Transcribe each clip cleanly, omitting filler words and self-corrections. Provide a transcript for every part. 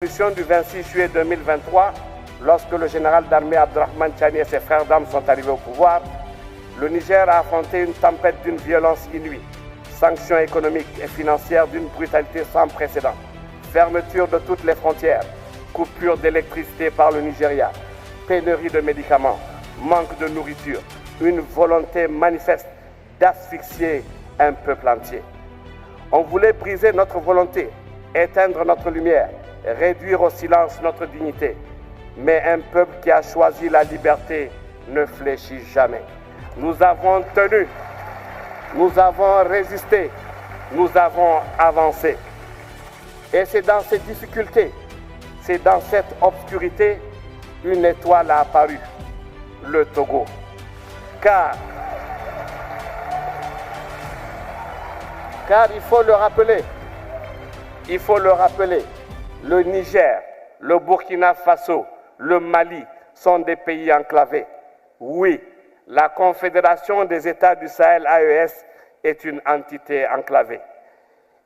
Du 26 juillet 2023, lorsque le général d'armée Abdourahmane Tchani et ses frères d'armes sont arrivés au pouvoir, le Niger a affronté une tempête d'une violence inouïe, sanctions économiques et financières d'une brutalité sans précédent, fermeture de toutes les frontières, coupure d'électricité par le Nigeria, pénurie de médicaments, manque de nourriture, une volonté manifeste d'asphyxier un peuple entier. On voulait briser notre volonté, éteindre notre lumière, réduire au silence notre dignité. Mais un peuple qui a choisi la liberté ne fléchit jamais. Nous avons tenu, nous avons résisté, nous avons avancé. Et c'est dans ces difficultés, c'est dans cette obscurité, une étoile a apparu, le Togo. Car il faut le rappeler, le Niger, le Burkina Faso, le Mali sont des pays enclavés. Oui, la Confédération des États du Sahel, AES, est une entité enclavée.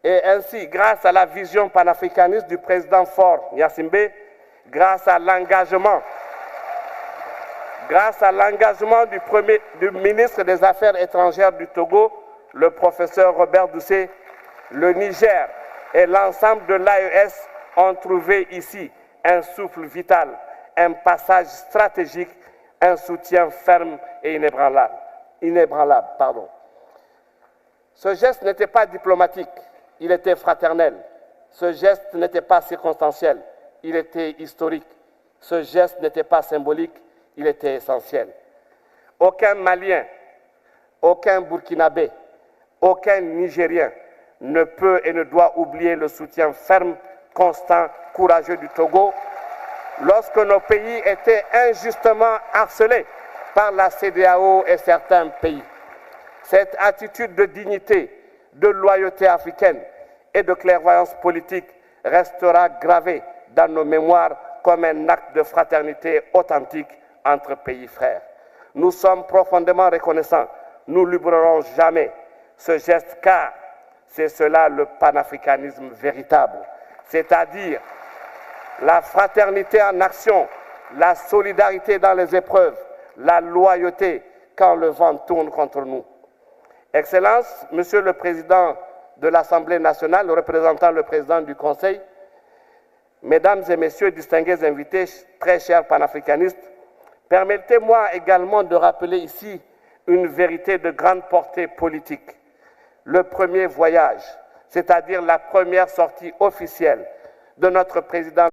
Et ainsi, grâce à la vision panafricaniste du président Faure Gnassingbé, grâce à l'engagement du ministre des Affaires étrangères du Togo, le professeur Robert Doucet, le Niger et l'ensemble de l'AES ont trouvé ici un souffle vital, un passage stratégique, un soutien ferme et inébranlable. Ce geste n'était pas diplomatique, il était fraternel. Ce geste n'était pas circonstanciel, il était historique. Ce geste n'était pas symbolique, il était essentiel. Aucun Malien, aucun Burkinabé, aucun Nigérien ne peut et ne doit oublier le soutien ferme, constant, courageux du Togo lorsque nos pays étaient injustement harcelés par la CEDEAO et certains pays. Cette attitude de dignité, de loyauté africaine et de clairvoyance politique restera gravée dans nos mémoires comme un acte de fraternité authentique entre pays frères. Nous sommes profondément reconnaissants. Nous n'oublierons jamais ce geste car c'est cela le panafricanisme véritable, c'est-à-dire la fraternité en action, la solidarité dans les épreuves, la loyauté quand le vent tourne contre nous. Excellences, Monsieur le Président de l'Assemblée nationale, représentant le Président du Conseil, Mesdames et Messieurs, distingués invités, très chers panafricanistes, permettez-moi également de rappeler ici une vérité de grande portée politique. Le premier voyage, c'est-à-dire la première sortie officielle de notre président